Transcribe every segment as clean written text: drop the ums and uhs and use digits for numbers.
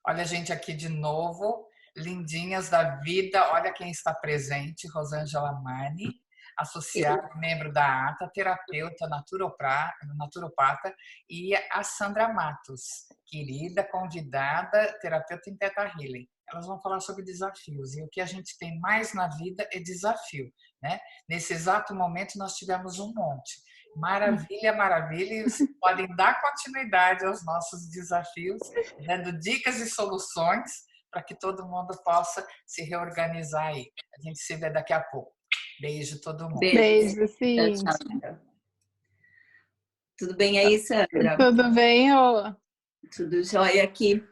Olha a gente aqui de novo, lindinhas da vida. Olha quem está presente, Rosângela Mani, associada, membro da ATA, terapeuta naturopata, e a Sandra Matos, querida convidada, terapeuta em Theta Healing. Elas vão falar sobre desafios, e o que a gente tem mais na vida é desafio, né? Nesse exato momento nós tivemos um monte. Maravilha, maravilha, e vocês podem dar continuidade aos nossos desafios, dando dicas e soluções para que todo mundo possa se reorganizar aí. A gente se vê daqui a pouco. Beijo todo mundo. Beijo, sim. Tchau, Sandra. Tudo bem aí, Sandra? Tudo bem, ô? Tudo jóia aqui.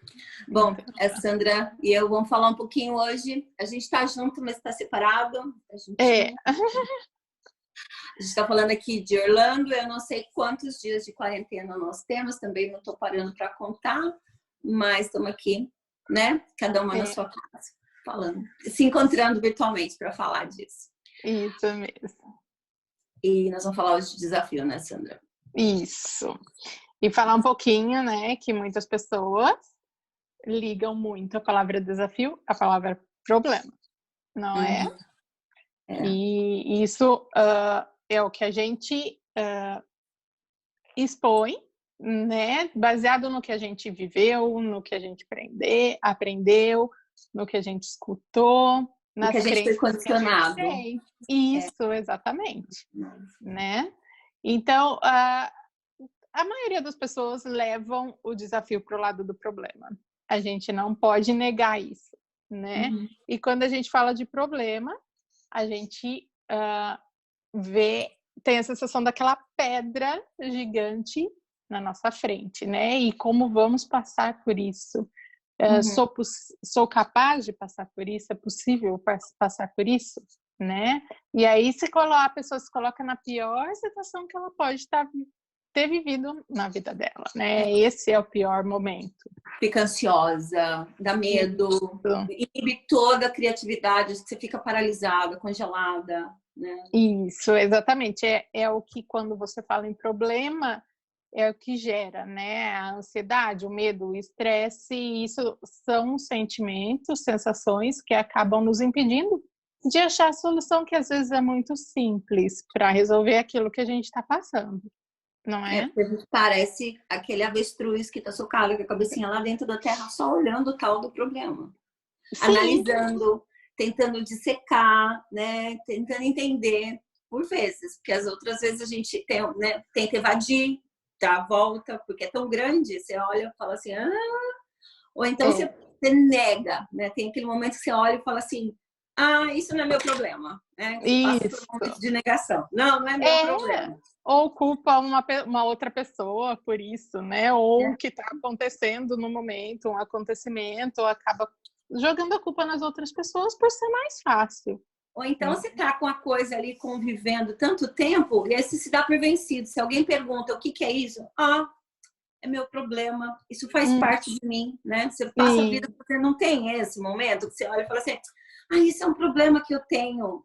Bom, a Sandra e eu vamos falar um pouquinho hoje. A gente está junto, mas está separado. A gente está falando aqui de Orlando. Eu não sei quantos dias de quarentena nós temos. Também não estou parando para contar. Mas estamos aqui, né? Cada uma na sua casa, falando. Se encontrando virtualmente para falar disso. Isso mesmo. E nós vamos falar hoje de desafio, né, Sandra? Isso. E falar um pouquinho, né, que muitas pessoas ligam muito a palavra desafio à palavra problema, não é? E isso é o que a gente expõe, né, baseado no que a gente viveu, no que a gente aprendeu, no que a gente escutou, nas que a gente foi condicionado. Isso, exatamente, né? Então, a maioria das pessoas levam o desafio para o lado do problema. A gente não pode negar isso, né? E quando a gente fala de problema, a gente tem a sensação daquela pedra gigante na nossa frente, né? E como vamos passar por isso? Sou capaz de passar por isso? É possível passar por isso? Né? E aí a pessoa se coloca na pior situação que ela pode ter vivido na vida dela, né? Esse é o pior momento. Fica ansiosa, dá medo, inibe toda a criatividade, você fica paralisada, congelada, né? Isso, exatamente. É o que, quando você fala em problema, é o que gera, né? A ansiedade, o medo, o estresse, isso são sentimentos, sensações que acabam nos impedindo de achar a solução, que às vezes é muito simples para resolver aquilo que a gente está passando, não é? A gente parece aquele avestruz que está socado com a cabecinha lá dentro da terra, só olhando o tal do problema. Sim. Analisando, tentando dissecar, né? Tentando entender por vezes, porque as outras vezes a gente tenta evadir, dar a volta, porque é tão grande, você olha e fala assim, ou então você nega, né? Tem aquele momento que você olha e fala assim, isso não é meu problema, né? Você passa por um momento de negação. Não é meu problema. Ou culpa uma outra pessoa por isso, né? Ou o que está acontecendo no momento, um acontecimento, acaba jogando a culpa nas outras pessoas por ser mais fácil. Ou então você tá com a coisa ali convivendo tanto tempo, e aí você se dá por vencido. Se alguém pergunta o que é isso, é meu problema, isso faz parte de mim, né? Você passa a vida, você não tem esse momento que você olha e fala assim, isso é um problema que eu tenho,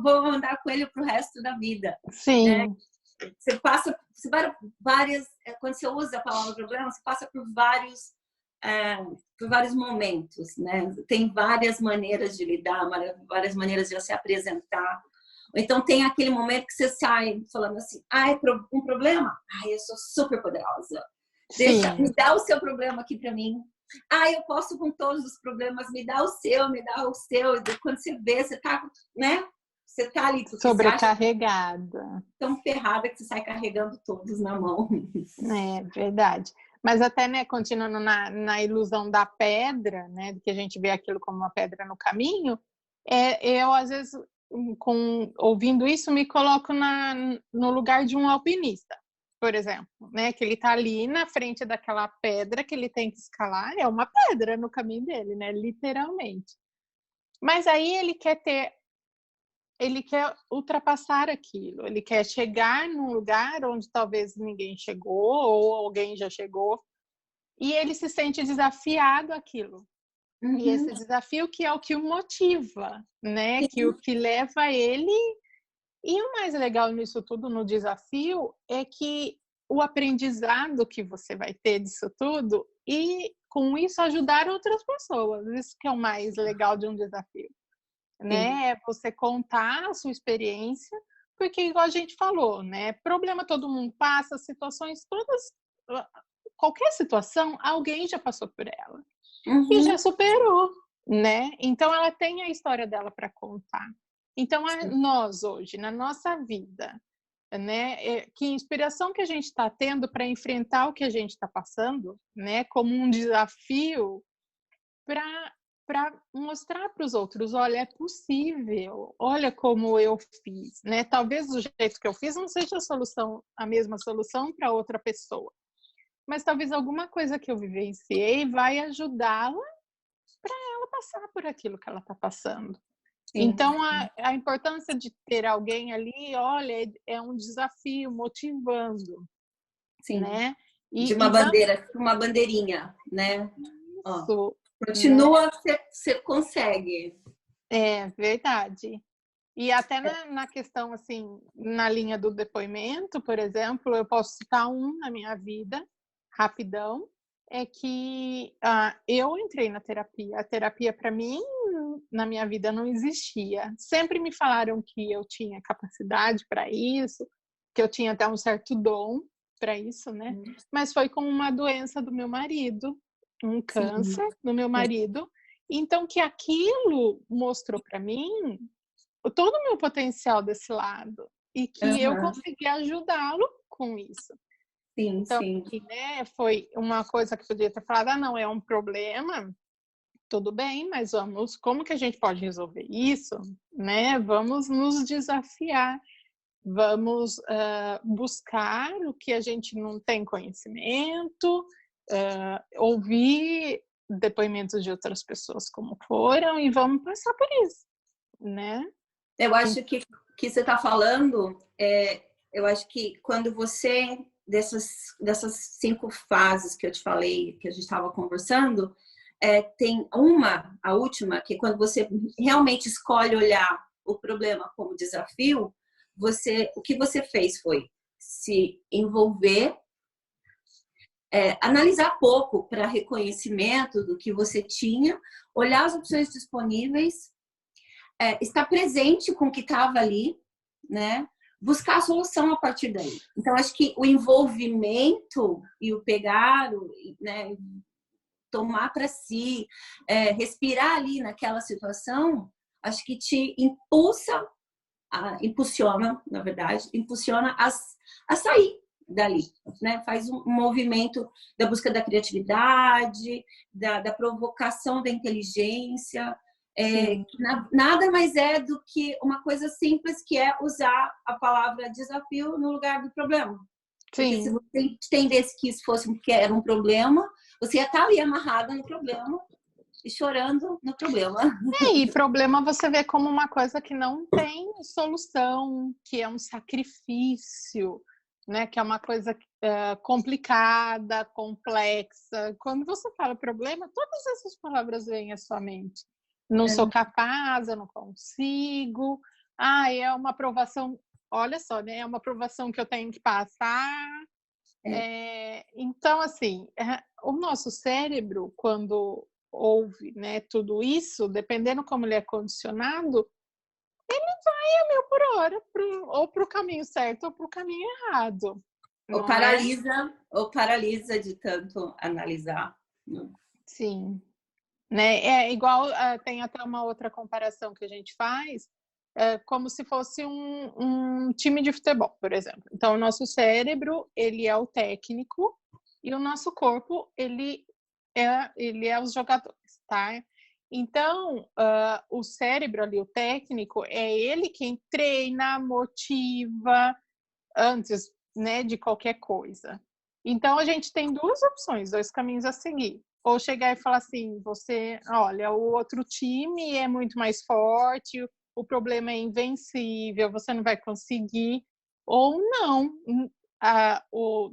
vou andar com ele pro resto da vida. Sim. Né? Você passa várias, quando você usa a palavra problema, você passa por vários momentos, né? Tem várias maneiras de lidar, várias maneiras de se apresentar. Então tem aquele momento que você sai falando assim, é um problema? Eu sou super poderosa. Me dá o seu problema aqui para mim. Eu posso com todos os problemas, me dá o seu. E quando você vê, você tá, né? Você tá ali sobrecarregada. Tão ferrada que você sai carregando todos na mão. É verdade. Mas até, né, continuando na ilusão da pedra, né, que a gente vê aquilo como uma pedra no caminho, eu às vezes, ouvindo isso, me coloco no lugar de um alpinista, por exemplo, né, que ele tá ali na frente daquela pedra que ele tem que escalar, é uma pedra no caminho dele, né, literalmente. Mas aí ele quer ultrapassar aquilo, ele quer chegar num lugar onde talvez ninguém chegou ou alguém já chegou, e ele se sente desafiado àquilo. E esse desafio que é o que o motiva, né? Que o que leva ele. E o mais legal nisso tudo, no desafio, é que o aprendizado que você vai ter disso tudo, e com isso, ajudar outras pessoas. Isso que é o mais legal de um desafio, né? É você contar a sua experiência, porque, igual a gente falou, né? Problema todo mundo passa, situações todas... Qualquer situação, alguém já passou por ela. E já superou, né? Então, ela tem a história dela para contar. Então, nós hoje, na nossa vida, né? Que inspiração que a gente está tendo para enfrentar o que a gente está passando, né? Como um desafio para mostrar para os outros, olha, é possível, olha como eu fiz, né? Talvez do jeito que eu fiz não seja a mesma solução para outra pessoa, mas talvez alguma coisa que eu vivenciei vai ajudá-la para ela passar por aquilo que ela está passando. Sim. Então, a importância de ter alguém ali, olha, é um desafio motivando. Sim. Né? De uma bandeira, uma bandeirinha, né? Isso. Continua, né? Você consegue. É verdade. E até na questão, assim, na linha do depoimento, por exemplo, eu posso citar na minha vida, rapidão, é que eu entrei na terapia. A terapia, para mim, na minha vida não existia. Sempre me falaram que eu tinha capacidade para isso, que eu tinha até um certo dom para isso, né? Mas foi com uma doença do meu marido, um câncer do meu marido. Então, que aquilo mostrou para mim todo o meu potencial desse lado e que eu consegui ajudá-lo com isso. Então, né, foi uma coisa que podia ter falado, não, é um problema, tudo bem, mas como que a gente pode resolver isso? Né? Vamos nos desafiar, vamos buscar o que a gente não tem conhecimento, ouvir depoimentos de outras pessoas como foram e vamos passar por isso, né? Eu acho que você está falando, eu acho que quando você, dessas 5 fases que eu te falei, que a gente estava conversando, tem a última, que quando você realmente escolhe olhar o problema como desafio, o que você fez foi se envolver, analisar pouco para reconhecimento do que você tinha, olhar as opções disponíveis, estar presente com o que estava ali, né? Buscar a solução a partir daí. Então, acho que o envolvimento e o pegar, né, tomar para si, respirar ali naquela situação, acho que te impulsiona, na verdade, a sair dali, né? Faz um movimento da busca da criatividade, da provocação da inteligência, nada mais é do que uma coisa simples, que é usar a palavra desafio no lugar do problema. Porque se você entendesse que isso que era um problema, você ia estar ali amarrada no problema e chorando no problema. E problema você vê como uma coisa que não tem solução, que é um sacrifício, né? Que é uma coisa complicada, complexa. Quando você fala problema, todas essas palavras vêm à sua mente. Não sou capaz, eu não consigo. É uma aprovação. Olha só, né? É uma aprovação que eu tenho que passar. Então, assim, o nosso cérebro, quando ouve, né, tudo isso, dependendo como ele é condicionado, ele vai a 1000 por hora, ou para o caminho certo ou para o caminho errado. Ou paralisa de tanto analisar. Sim. Né? Igual, tem até uma outra comparação que a gente faz, como se fosse um time de futebol, por exemplo. Então, o nosso cérebro, ele é o técnico e o nosso corpo, ele é os jogadores, tá? Então, o cérebro ali, o técnico, é ele quem treina, motiva antes, né, de qualquer coisa. Então, a gente tem 2 opções, 2 caminhos a seguir. Ou chegar e falar assim, olha, o outro time é muito mais forte, o problema é invencível, você não vai conseguir. Ou não,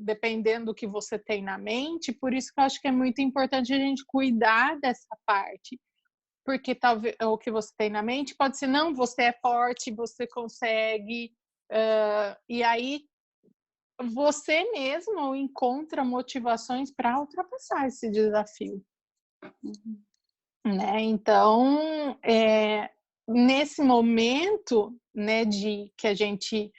dependendo do que você tem na mente. Por isso que eu acho que é muito importante a gente cuidar dessa parte. Porque talvez o que você tem na mente pode ser, não, você é forte, você consegue. E aí você mesmo encontra motivações para ultrapassar esse desafio. Né? Então, nesse momento, né, de que a gente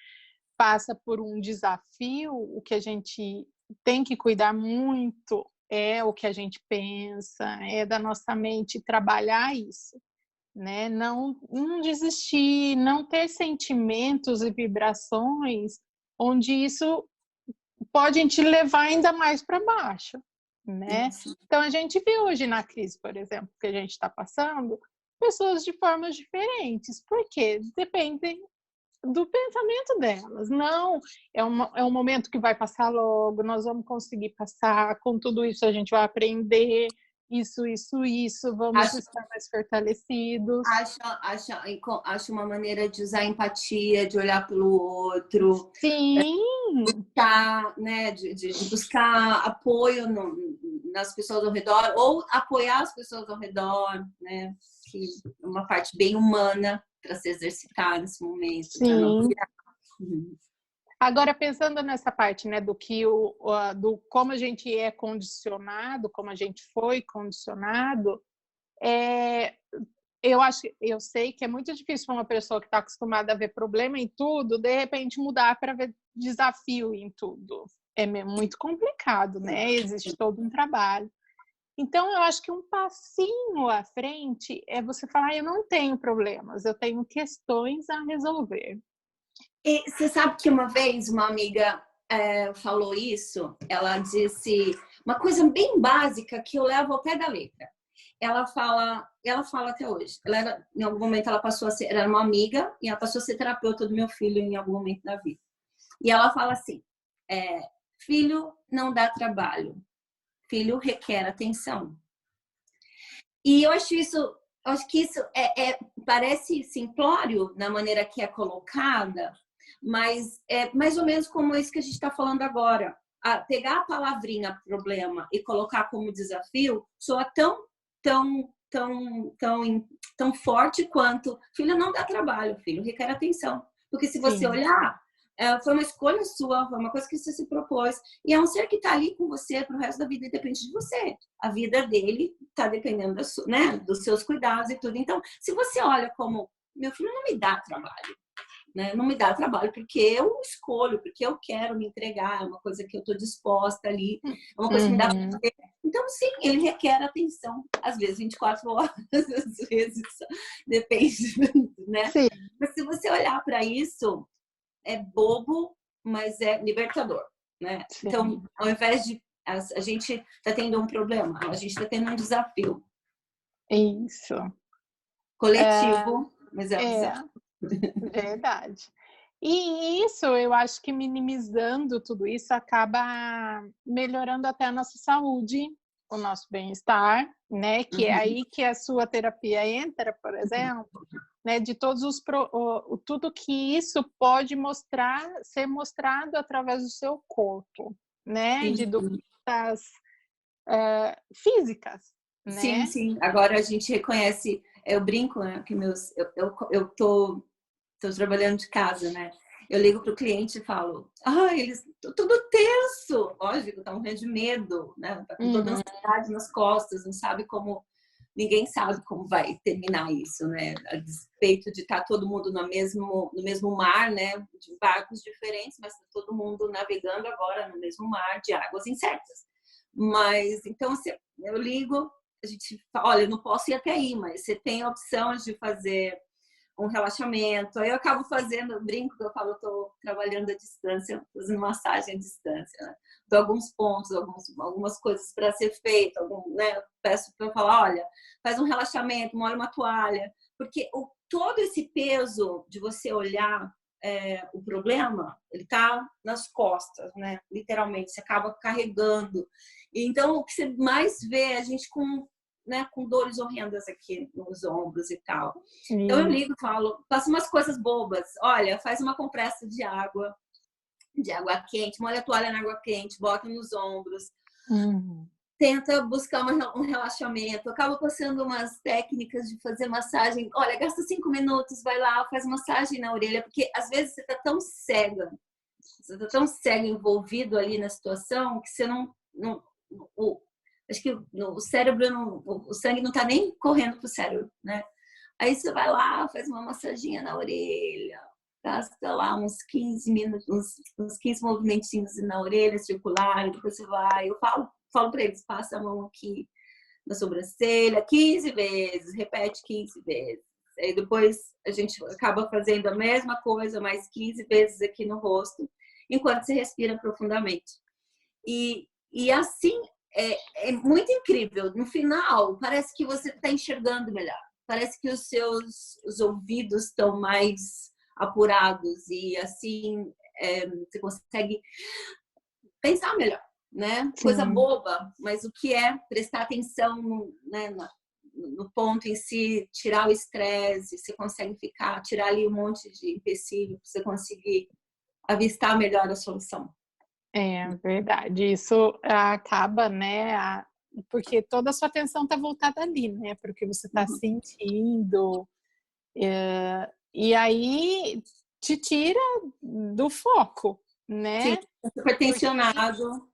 passa por um desafio, o que a gente tem que cuidar muito é o que a gente pensa, é da nossa mente trabalhar isso, né? Não desistir, não ter sentimentos e vibrações onde isso pode te levar ainda mais para baixo, né? Isso. Então a gente vê hoje na crise, por exemplo, que a gente está passando, pessoas de formas diferentes, porque dependem do pensamento delas. Não, é um momento que vai passar logo, nós vamos conseguir passar, com tudo isso a gente vai aprender isso, vamos estar mais fortalecidos. Acho uma maneira de usar empatia, de olhar pelo outro. Sim. Buscar, né, de buscar apoio nas pessoas ao redor, ou apoiar as pessoas ao redor, né? Que é uma parte bem humana para se exercitar nesse momento. Sim. Agora, pensando nessa parte, né, do como a gente é condicionado, como a gente foi condicionado, eu sei que é muito difícil para uma pessoa que está acostumada a ver problema em tudo, de repente mudar para ver desafio em tudo. É muito complicado, né? Existe todo um trabalho. Então, eu acho que um passinho à frente é você falar, eu não tenho problemas, eu tenho questões a resolver. E você sabe que uma vez uma amiga falou isso, ela disse uma coisa bem básica que eu levo ao pé da letra. Ela fala até hoje. Em algum momento ela passou a ser, era uma amiga e ela passou a ser terapeuta do meu filho em algum momento da vida. E ela fala assim: filho não dá trabalho, filho requer atenção. E eu acho que isso parece simplório na maneira que é colocada, mas é mais ou menos como isso que a gente está falando agora. Pegar a palavrinha problema e colocar como desafio soa tão forte quanto filho não dá trabalho, filho requer atenção. Porque se você olhar, foi uma escolha sua, foi uma coisa que você se propôs. E é um ser que está ali com você para o resto da vida e depende de você. A vida dele está dependendo dos seus cuidados e tudo. Então, se você olha como, meu filho não me dá trabalho, né? Não me dá trabalho porque eu escolho, porque eu quero me entregar, é uma coisa que eu estou disposta ali, é uma coisa que me dá prazer. Então, sim, ele requer atenção, às vezes 24 horas, às vezes, depende, né? Sim. Mas se você olhar para isso, é bobo, mas é libertador, né? Sim. Então, ao invés de a gente está tendo um problema, a gente está tendo um desafio. Isso. Coletivo, mas é um desafio. Verdade. E isso, eu acho que minimizando tudo isso acaba melhorando até a nossa saúde, o nosso bem-estar, né? Que é aí que a sua terapia entra, por exemplo, né? De todos tudo que isso pode ser mostrado através do seu corpo, né? De doenças físicas, né? Sim. Agora a gente reconhece, eu brinco, né? Que eu tô trabalhando de casa, né? Eu ligo pro cliente e falo, eles estão tudo tenso, lógico, tá morrendo de medo, né? Tá com toda a ansiedade nas costas, não sabe como, ninguém sabe como vai terminar isso, né? A despeito de estar todo mundo no mesmo mar, né? De barcos diferentes, mas tá todo mundo navegando agora no mesmo mar de águas incertas. Mas, então, eu ligo, a gente fala, olha, eu não posso ir até aí, mas você tem a opção de fazer um relaxamento. Aí eu acabo fazendo, brinco que eu falo, eu tô trabalhando à distância, fazendo massagem à distância, né? Dou alguns pontos, algumas coisas para ser feito, né? Peço para eu falar, olha, faz um relaxamento, molha uma toalha, porque todo esse peso de você olhar o problema, ele tá nas costas, né? Literalmente, você acaba carregando. Então, o que você mais vê é a gente com dores horrendas aqui nos ombros e tal. Então eu ligo e falo, faço umas coisas bobas. Olha, faz uma compressa de água quente, molha a toalha na água quente, bota nos ombros. Tenta buscar um relaxamento. Eu acabo passando umas técnicas de fazer massagem. Olha, gasta 5 minutos, vai lá, faz massagem na orelha, porque às vezes você tá tão cega, envolvido ali na situação, que você não acho que o cérebro, o sangue não tá nem correndo pro cérebro, né? Aí você vai lá, faz uma massaginha na orelha, gasta lá uns 15 minutos, uns 15 movimentinhos na orelha circular, depois você vai, eu falo para eles, passa a mão aqui na sobrancelha 15 vezes, repete 15 vezes. Aí depois a gente acaba fazendo a mesma coisa, mais 15 vezes aqui no rosto, enquanto você respira profundamente. E assim, é muito incrível. No final, parece que você está enxergando melhor. Parece que os ouvidos estão mais apurados e assim você consegue pensar melhor, né? Sim. Coisa boba, mas o que é prestar atenção né, no ponto em si, tirar o estresse, você consegue tirar ali um monte de empecilho para você conseguir avistar melhor a solução. É verdade, isso acaba, né? Porque toda a sua atenção está voltada ali, né? Porque você está sentindo. E aí te tira do foco, né? Sim, super tensionado.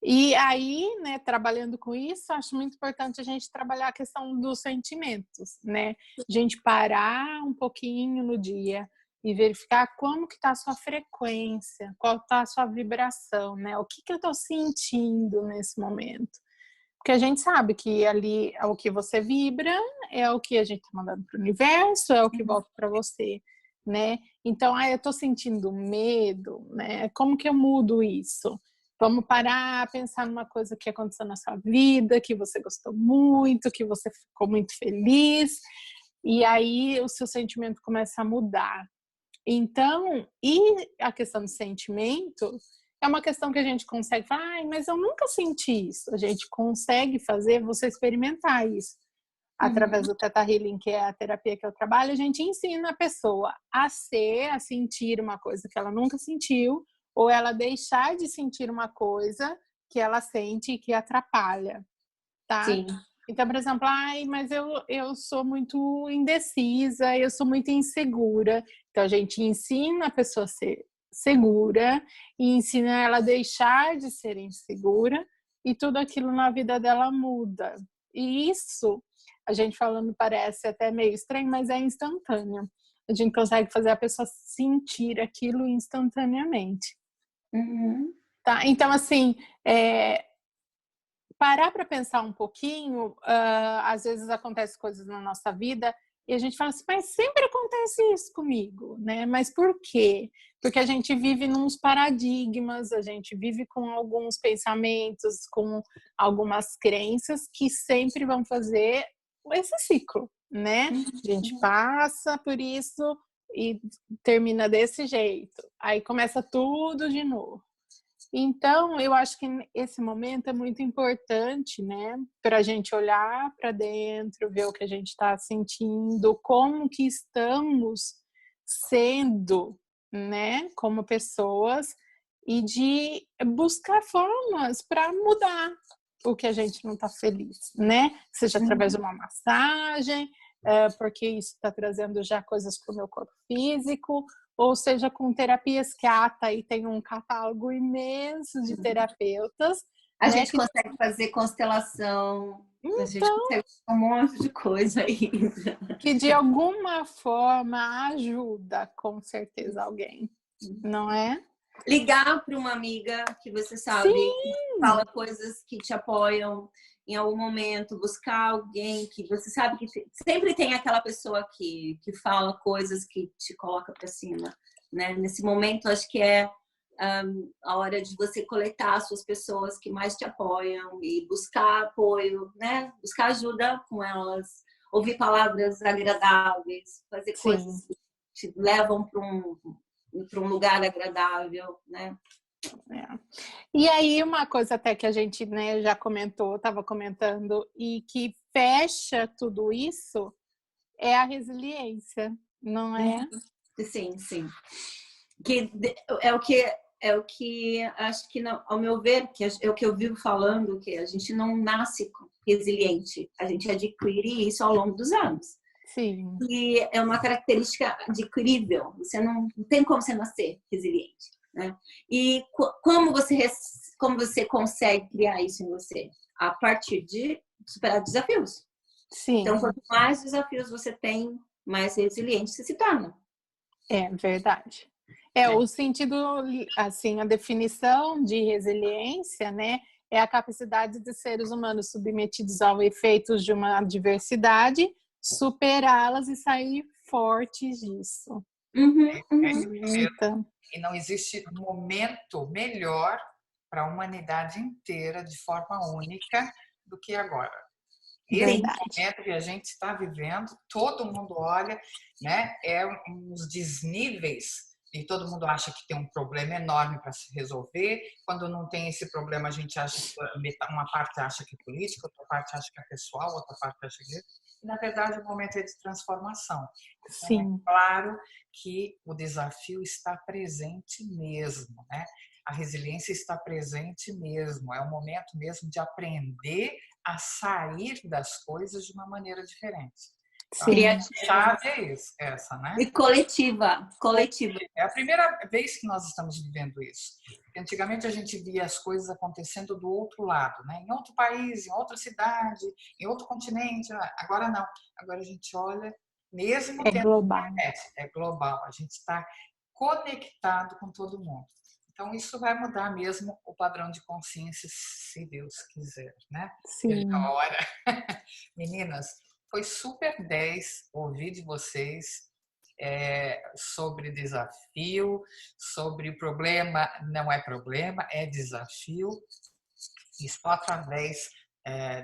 E aí, né, trabalhando com isso, acho muito importante a gente trabalhar a questão dos sentimentos, né? A gente parar um pouquinho no dia e verificar como que está a sua frequência, qual está a sua vibração, né? O que eu estou sentindo nesse momento. Porque a gente sabe que ali é o que você vibra, é o que a gente está mandando para o universo, é o que volta para você, né? Então, eu estou sentindo medo, né? Como que eu mudo isso? Vamos parar, pensar numa coisa que aconteceu na sua vida, que você gostou muito, que você ficou muito feliz, e aí o seu sentimento começa a mudar. Então, e a questão do sentimento é uma questão que a gente consegue falar, mas eu nunca senti isso. A gente consegue fazer você experimentar isso. Através do Theta Healing, que é a terapia que eu trabalho, a gente ensina a pessoa a sentir uma coisa que ela nunca sentiu, ou ela deixar de sentir uma coisa que ela sente e que atrapalha, tá? Sim. Então, por exemplo, mas eu sou muito indecisa, eu sou muito insegura. Então, a gente ensina a pessoa a ser segura e ensina ela a deixar de ser insegura e tudo aquilo na vida dela muda. E isso, a gente falando parece até meio estranho, mas é instantâneo. A gente consegue fazer a pessoa sentir aquilo instantaneamente. Tá? Então, assim, parar para pensar um pouquinho, às vezes acontecem coisas na nossa vida e a gente fala assim, mas sempre acontece isso comigo, né? Mas por quê? Porque a gente vive nos paradigmas, a gente vive com alguns pensamentos, com algumas crenças que sempre vão fazer esse ciclo, né? A gente passa por isso e termina desse jeito. Aí começa tudo de novo. Então, eu acho que esse momento é muito importante, né? Para a gente olhar para dentro, ver o que a gente está sentindo, como que estamos sendo, né? Como pessoas, e de buscar formas para mudar o que a gente não está feliz, né? Seja através de uma massagem, porque isso está trazendo já coisas para o meu corpo físico, ou seja, com terapias que a Ata aí tem um catálogo imenso de terapeutas. A gente consegue fazer constelação, a gente consegue fazer um monte de coisa aí. Que de alguma forma ajuda, com certeza, alguém, não é? Ligar para uma amiga que você sabe, que fala coisas que te apoiam em algum momento, buscar alguém que você sabe que sempre tem aquela pessoa que fala coisas que te coloca para cima, né? Nesse momento, acho que é a hora de você coletar as suas pessoas que mais te apoiam e buscar apoio, né? Buscar ajuda com elas, ouvir palavras agradáveis, fazer coisas que te levam para um lugar agradável, né? E aí uma coisa até que a gente, né, já comentou, estava comentando, e que fecha tudo isso é a resiliência, não é? Sim, sim. Que é o que acho que, ao meu ver, que é o que eu vivo falando, que a gente não nasce resiliente, a gente adquire isso ao longo dos anos. Sim. E é uma característica adquirível, você não tem como você nascer resiliente, né? E como você como você consegue criar isso em você? A partir de superar desafios. Sim. Então, quanto mais desafios você tem, mais resiliente você se torna. É verdade. O sentido, assim, a definição de resiliência, né, é a capacidade de seres humanos submetidos aos efeitos de uma adversidade, superá-las e sair fortes disso. Então... E não existe momento melhor para a humanidade inteira, de forma única, do que agora. Esse momento que a gente está vivendo, todo mundo olha, né? É uns desníveis e todo mundo acha que tem um problema enorme para se resolver. Quando não tem esse problema, a gente acha que uma parte acha que é política, outra parte acha que é pessoal, outra parte acha que é... E, na verdade, o momento é de transformação. Então, sim. é claro que o desafio está presente mesmo, né? A resiliência está presente mesmo. É o momento mesmo de aprender a sair das coisas de uma maneira diferente. Criativa. A chave é essa, né? E coletiva. É a primeira vez que nós estamos vivendo isso. Antigamente a gente via as coisas acontecendo do outro lado, né? Em outro país, em outra cidade, em outro continente. Agora não. Agora a gente olha, mesmo tendo global. internet, é global. A gente está conectado com todo mundo. Então, isso vai mudar mesmo o padrão de consciência, se Deus quiser, né? Sim. Hora. Meninas, foi super 10 ouvir de vocês sobre desafio, sobre problema, não é problema, é desafio. E só através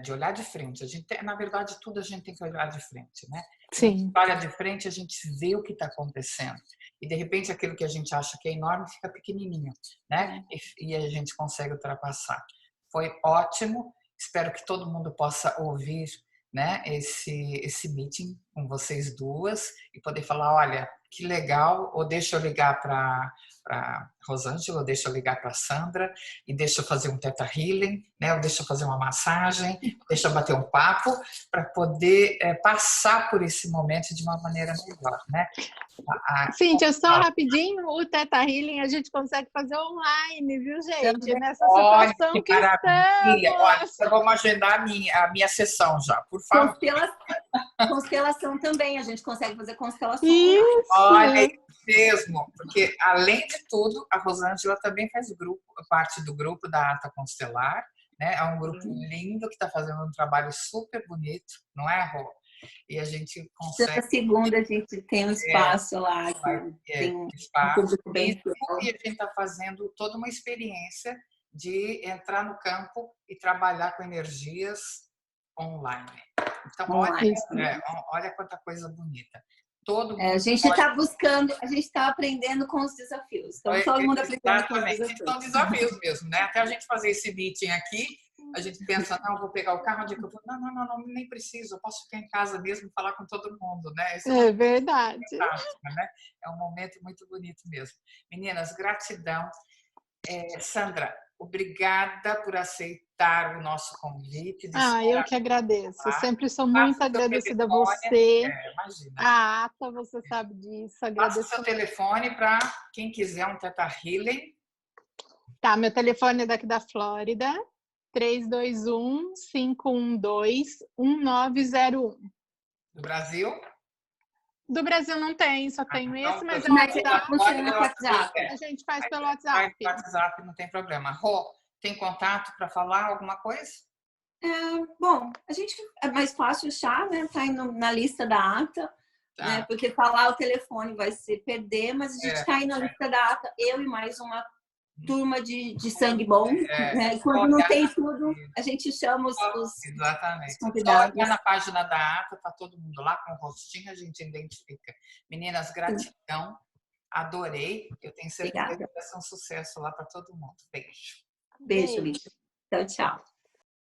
de olhar de frente. A gente, na verdade, tudo a gente tem que olhar de frente, né? Sim. Olha de frente, a gente vê o que está acontecendo. E, de repente, aquilo que a gente acha que é enorme fica pequenininho, né? E a gente consegue ultrapassar. Foi ótimo. Espero que todo mundo possa ouvir, né, esse meeting com vocês duas e poder falar, olha, que legal, ou deixa eu ligar para Rosângela, ou deixa eu ligar para Sandra, e deixa eu fazer um Theta Healing, né, ou deixa eu fazer uma massagem, deixa eu bater um papo, para poder passar por esse momento de uma maneira melhor, né? Cíntia, só rapidinho, o Theta Healing a gente consegue fazer online, viu, gente? Nessa situação que maravilha. estamos. Olha, então vamos agendar a minha sessão já, por favor. Constelação também, a gente consegue fazer constelação. Isso. Olha, isso mesmo, porque além de tudo, a Rosângela também faz parte do grupo da Ata Constelar, né? É um grupo lindo que está fazendo um trabalho super bonito, não é, Rô? E a gente consegue... Toda segunda a gente tem um espaço lá, tem um público bem fiel. E a gente está fazendo toda uma experiência de entrar no campo e trabalhar com energias online. Então, olha quanta coisa bonita. Todo mundo a gente está buscando, a gente está aprendendo com os desafios. Então, todo mundo aprendendo com os desafios. São desafios mesmo, né? Até a gente fazer esse meeting aqui, a gente pensa, não, vou pegar o carro, onde é que eu vou? Não, nem preciso, eu posso ficar em casa mesmo e falar com todo mundo, né? É verdade. Né? É um momento muito bonito mesmo. Meninas, gratidão. Sandra, obrigada por aceitar o nosso convite. Eu que agradeço. Eu sempre sou muito agradecida a você. Imagina. A Ata, você sabe disso. Agradeço. Passa o seu telefone para quem quiser um Theta Healing. Tá, meu telefone é daqui da Flórida. 321-512-1901. Do Brasil? Do Brasil não tem, só tenho esse, mas no WhatsApp. A gente faz pelo WhatsApp. Pelo WhatsApp, não tem problema. Rô, tem contato para falar alguma coisa? Bom, a gente é mais fácil achar, né? Tá na lista da Ata, né? Porque falar o telefone vai se perder, mas a gente tá aí na lista da Ata, eu e mais uma turma de sangue bom, né? E quando não tem tudo, a gente chama os convidados. Só na página da Ata, tá todo mundo lá com o rostinho, a gente identifica. Meninas, gratidão, adorei. Eu tenho certeza que vai ser um sucesso lá para todo mundo. Beijo. Beijo, Lídia. Tchau.